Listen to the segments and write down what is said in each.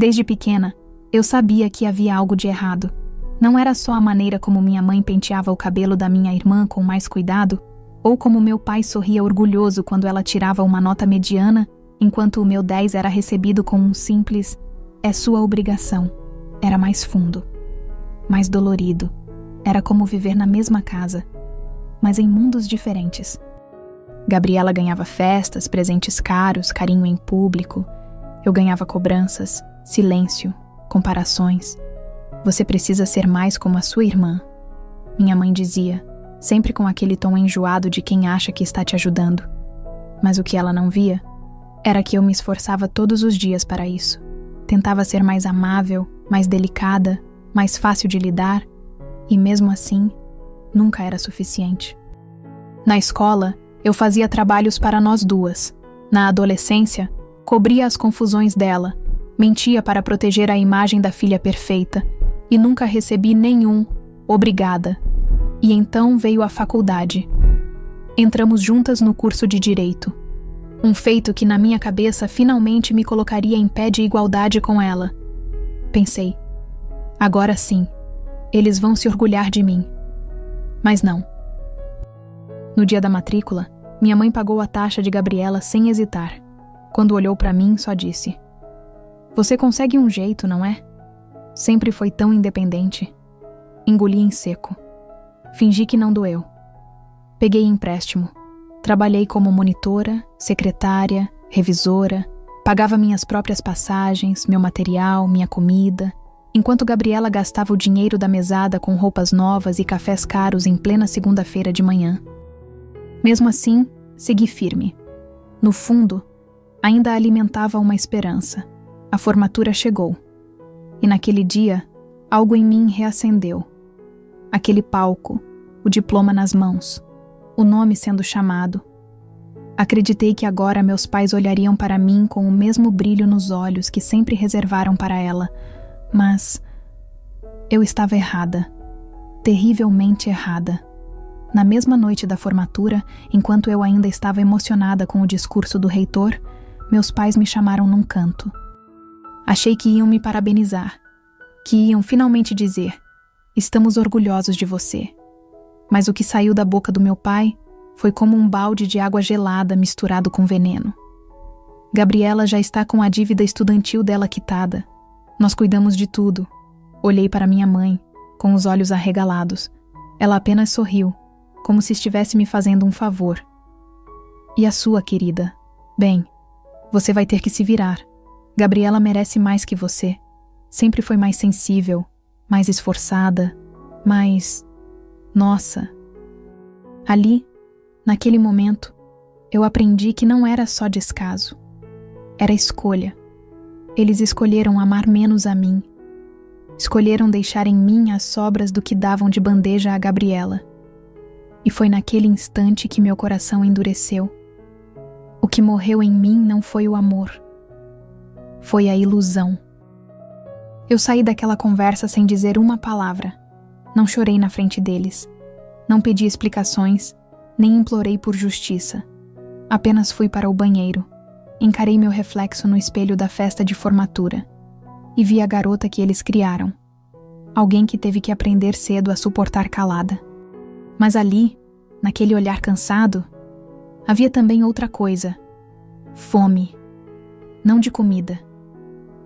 Desde pequena, eu sabia que havia algo de errado. Não era só a maneira como minha mãe penteava o cabelo da minha irmã com mais cuidado, ou como meu pai sorria orgulhoso quando ela tirava uma nota mediana, enquanto o meu 10 era recebido com um simples "é sua obrigação". Era mais fundo, mais dolorido. Era como viver na mesma casa, mas em mundos diferentes. Gabriela ganhava festas, presentes caros, carinho em público. Eu ganhava cobranças, silêncio, comparações. Você precisa ser mais como a sua irmã, minha mãe dizia, sempre com aquele tom enjoado de quem acha que está te ajudando. Mas o que ela não via era que eu me esforçava todos os dias para isso. Tentava ser mais amável, mais delicada, mais fácil de lidar, e mesmo assim, nunca era suficiente. Na escola, eu fazia trabalhos para nós duas. Na adolescência, cobria as confusões dela, mentia para proteger a imagem da filha perfeita, e nunca recebi nenhum "obrigada". E então veio a faculdade. Entramos juntas no curso de Direito. Um feito que na minha cabeça finalmente me colocaria em pé de igualdade com ela. Pensei, agora sim, eles vão se orgulhar de mim. Mas não. No dia da matrícula, minha mãe pagou a taxa de Gabriela sem hesitar. Quando olhou para mim, só disse: "Você consegue um jeito, não é? Sempre foi tão independente." Engoli em seco. Fingi que não doeu. Peguei empréstimo. Trabalhei como monitora, secretária, revisora, pagava minhas próprias passagens, meu material, minha comida, enquanto Gabriela gastava o dinheiro da mesada com roupas novas e cafés caros em plena segunda-feira de manhã. Mesmo assim, segui firme. No fundo, ainda alimentava uma esperança. A formatura chegou. E naquele dia, algo em mim reacendeu. Aquele palco, o diploma nas mãos, o nome sendo chamado. Acreditei que agora meus pais olhariam para mim com o mesmo brilho nos olhos que sempre reservaram para ela, mas eu estava errada, terrivelmente errada. Na mesma noite da formatura, enquanto eu ainda estava emocionada com o discurso do reitor, meus pais me chamaram num canto. Achei que iam me parabenizar, que iam finalmente dizer: "Estamos orgulhosos de você." Mas o que saiu da boca do meu pai foi como um balde de água gelada misturado com veneno. "Gabriela já está com a dívida estudantil dela quitada. Nós cuidamos de tudo." Olhei para minha mãe, com os olhos arregalados. Ela apenas sorriu, como se estivesse me fazendo um favor. "E a sua, querida? Bem, você vai ter que se virar. Gabriela merece mais que você. Sempre foi mais sensível, mais esforçada, mais... Nossa." Ali, naquele momento, eu aprendi que não era só descaso. Era escolha. Eles escolheram amar menos a mim. Escolheram deixar em mim as sobras do que davam de bandeja a Gabriela. E foi naquele instante que meu coração endureceu. O que morreu em mim não foi o amor. Foi a ilusão. Eu saí daquela conversa sem dizer uma palavra. Não chorei na frente deles. Não pedi explicações, nem implorei por justiça. Apenas fui para o banheiro. Encarei meu reflexo no espelho da festa de formatura. E vi a garota que eles criaram. Alguém que teve que aprender cedo a suportar calada. Mas ali, naquele olhar cansado, havia também outra coisa. Fome. Não de comida,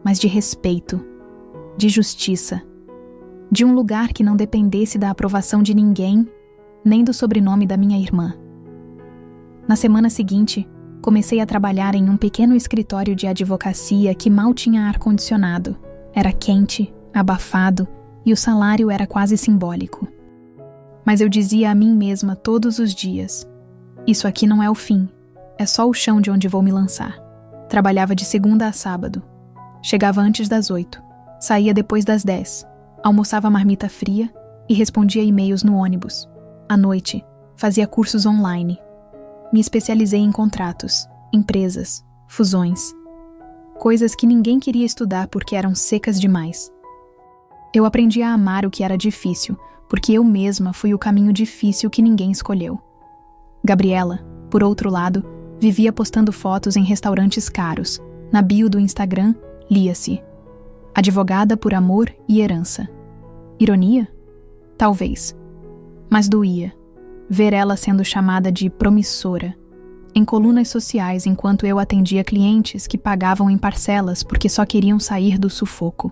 mas de respeito, de justiça, de um lugar que não dependesse da aprovação de ninguém, nem do sobrenome da minha irmã. Na semana seguinte, comecei a trabalhar em um pequeno escritório de advocacia que mal tinha ar-condicionado. Era quente, abafado, e o salário era quase simbólico. Mas eu dizia a mim mesma todos os dias: "Isso aqui não é o fim, é só o chão de onde vou me lançar." Trabalhava de segunda a sábado. Chegava antes das 8, saía depois das 10, almoçava marmita fria e respondia e-mails no ônibus. À noite, fazia cursos online. Me especializei em contratos, empresas, fusões. Coisas que ninguém queria estudar porque eram secas demais. Eu aprendi a amar o que era difícil, porque eu mesma fui o caminho difícil que ninguém escolheu. Gabriela, por outro lado, vivia postando fotos em restaurantes caros. Na bio do Instagram, lia-se: Advogada por amor e herança. Ironia? Talvez. Mas doía ver ela sendo chamada de promissora em colunas sociais enquanto eu atendia clientes que pagavam em parcelas porque só queriam sair do sufoco.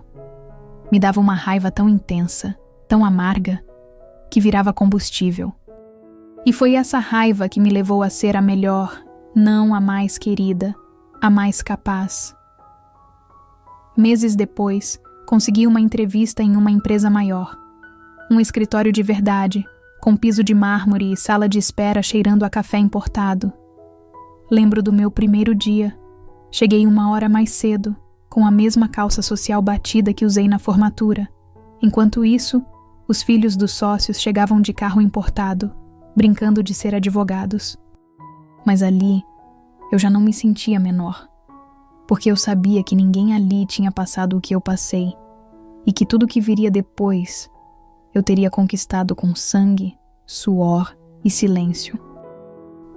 Me dava uma raiva tão intensa, tão amarga, que virava combustível. E foi essa raiva que me levou a ser a melhor, não a mais querida, a mais capaz. Meses depois, consegui uma entrevista em uma empresa maior. Um escritório de verdade, com piso de mármore e sala de espera cheirando a café importado. Lembro do meu primeiro dia. Cheguei 1 hora mais cedo, com a mesma calça social batida que usei na formatura. Enquanto isso, os filhos dos sócios chegavam de carro importado, brincando de ser advogados. Mas ali, eu já não me sentia menor, porque eu sabia que ninguém ali tinha passado o que eu passei, e que tudo que viria depois, eu teria conquistado com sangue, suor e silêncio.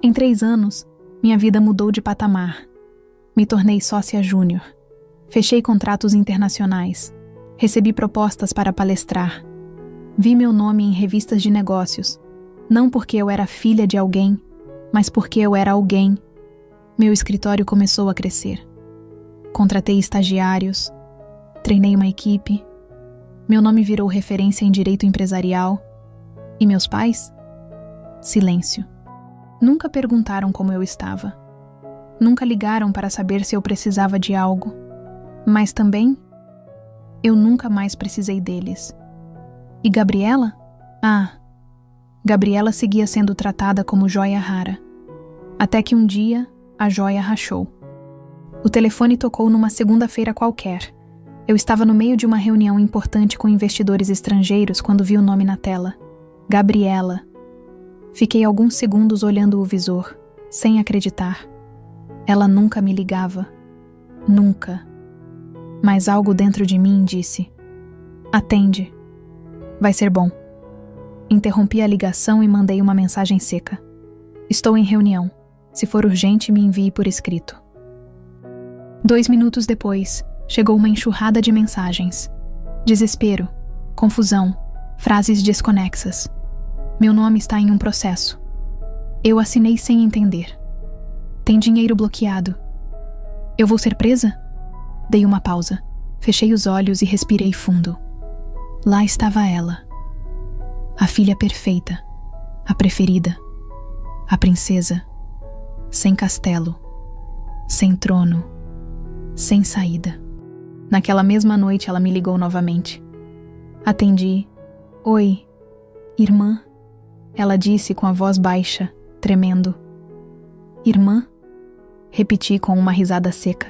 Em 3 anos, minha vida mudou de patamar. Me tornei sócia júnior. Fechei contratos internacionais. Recebi propostas para palestrar. Vi meu nome em revistas de negócios. Não porque eu era filha de alguém, mas porque eu era alguém. Meu escritório começou a crescer. Contratei estagiários. Treinei uma equipe. Meu nome virou referência em direito empresarial. E meus pais? Silêncio. Nunca perguntaram como eu estava. Nunca ligaram para saber se eu precisava de algo. Mas também, eu nunca mais precisei deles. E Gabriela? Gabriela seguia sendo tratada como joia rara. Até que um dia, a joia rachou. O telefone tocou numa segunda-feira qualquer. Eu estava no meio de uma reunião importante com investidores estrangeiros quando vi o nome na tela. Gabriela. Fiquei alguns segundos olhando o visor, sem acreditar. Ela nunca me ligava. Nunca. Mas algo dentro de mim disse: atende. Vai ser bom. Interrompi a ligação e mandei uma mensagem seca. Estou em reunião. Se for urgente, me envie por escrito. 2 minutos depois, chegou uma enxurrada de mensagens. Desespero, confusão, frases desconexas. Meu nome está em um processo. Eu assinei sem entender. Tem dinheiro bloqueado. Eu vou ser presa? Dei uma pausa. Fechei os olhos e respirei fundo. Lá estava ela. A filha perfeita. A preferida. A princesa. Sem castelo. Sem trono. Sem saída. Naquela mesma noite ela me ligou novamente. Atendi. Oi, irmã? Ela disse com a voz baixa, tremendo. Irmã? Repeti com uma risada seca.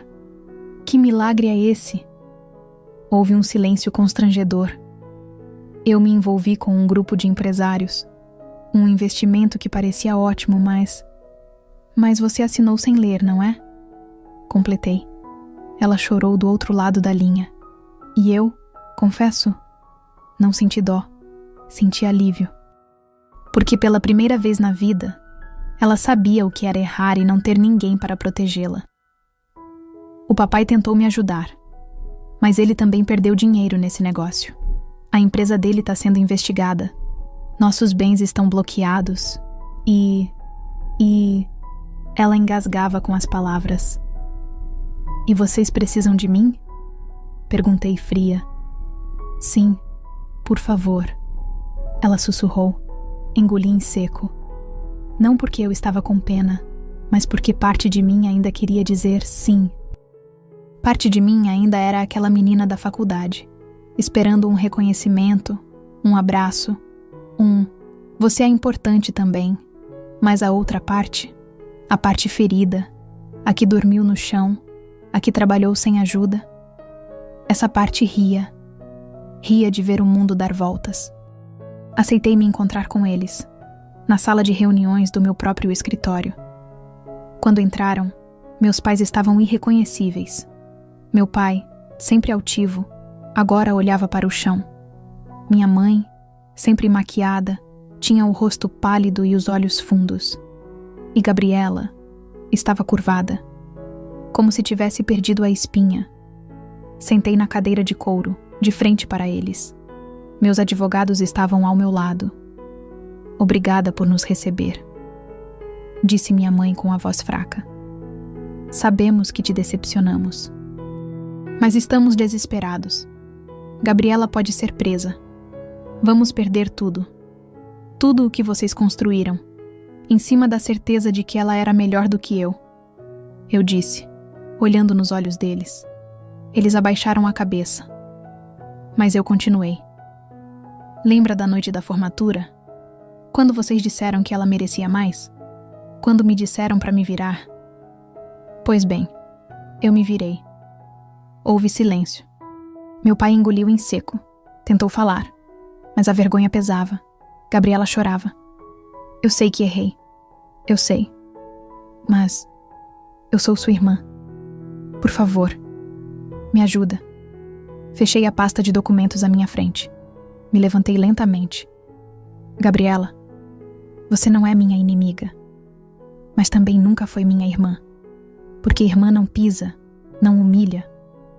Que milagre é esse? Houve um silêncio constrangedor. Eu me envolvi com um grupo de empresários. Um investimento que parecia ótimo, mas você assinou sem ler, não é? Completei. Ela chorou do outro lado da linha. E eu, confesso, não senti dó. Senti alívio. Porque pela primeira vez na vida, ela sabia o que era errar e não ter ninguém para protegê-la. O papai tentou me ajudar, mas ele também perdeu dinheiro nesse negócio. A empresa dele está sendo investigada. Nossos bens estão bloqueados. E... Ela engasgava com as palavras. E vocês precisam de mim? Perguntei fria. Sim, por favor. Ela sussurrou. Engoli em seco. Não porque eu estava com pena, mas porque parte de mim ainda queria dizer sim. Parte de mim ainda era aquela menina da faculdade, esperando um reconhecimento, um abraço, você é importante também. Mas a outra parte, a parte ferida, a que dormiu no chão, a que trabalhou sem ajuda, essa parte ria de ver o mundo dar voltas. Aceitei me encontrar com eles, na sala de reuniões do meu próprio escritório. Quando entraram, meus pais estavam irreconhecíveis. Meu pai, sempre altivo, agora olhava para o chão. Minha mãe, sempre maquiada, tinha o rosto pálido e os olhos fundos. E Gabriela estava curvada, como se tivesse perdido a espinha. Sentei na cadeira de couro, de frente para eles. Meus advogados estavam ao meu lado. Obrigada por nos receber, disse minha mãe com a voz fraca. Sabemos que te decepcionamos. Mas estamos desesperados. Gabriela pode ser presa. Vamos perder tudo. Tudo o que vocês construíram, em cima da certeza de que ela era melhor do que eu disse, olhando nos olhos deles. Eles abaixaram a cabeça. Mas eu continuei. Lembra da noite da formatura? Quando vocês disseram que ela merecia mais? Quando me disseram para me virar? Pois bem, eu me virei. Houve silêncio. Meu pai engoliu em seco. Tentou falar, mas a vergonha pesava. Gabriela chorava. Eu sei que errei. Eu sei. Mas eu sou sua irmã. Por favor, me ajuda. Fechei a pasta de documentos à minha frente. Me levantei lentamente. Gabriela, você não é minha inimiga, mas também nunca foi minha irmã. Porque irmã não pisa, não humilha,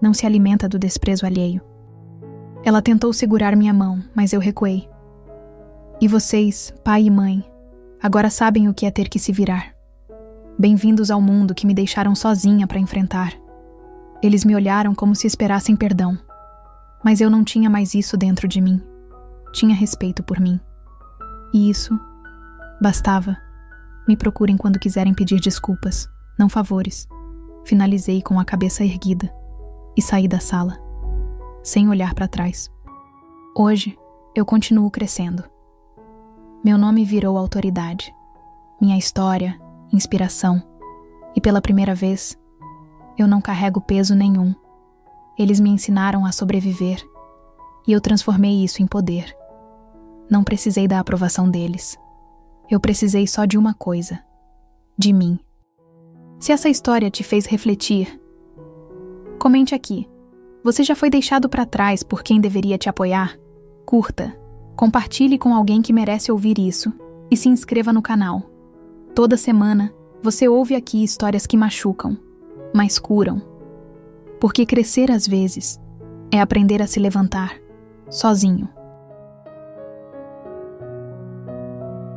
não se alimenta do desprezo alheio. Ela tentou segurar minha mão, mas eu recuei. E vocês, pai e mãe, agora sabem o que é ter que se virar. Bem-vindos ao mundo que me deixaram sozinha para enfrentar. Eles me olharam como se esperassem perdão. Mas eu não tinha mais isso dentro de mim. Tinha respeito por mim. E isso bastava. Me procurem quando quiserem pedir desculpas, não favores. Finalizei com a cabeça erguida e saí da sala, sem olhar para trás. Hoje, eu continuo crescendo. Meu nome virou autoridade. Minha história, inspiração. E pela primeira vez, eu não carrego peso nenhum. Eles me ensinaram a sobreviver e eu transformei isso em poder. Não precisei da aprovação deles. Eu precisei só de uma coisa: de mim. Se essa história te fez refletir, comente aqui. Você já foi deixado para trás por quem deveria te apoiar? Curta, compartilhe com alguém que merece ouvir isso e se inscreva no canal. Toda semana, você ouve aqui histórias que machucam, mas curam. Porque crescer às vezes é aprender a se levantar, sozinho.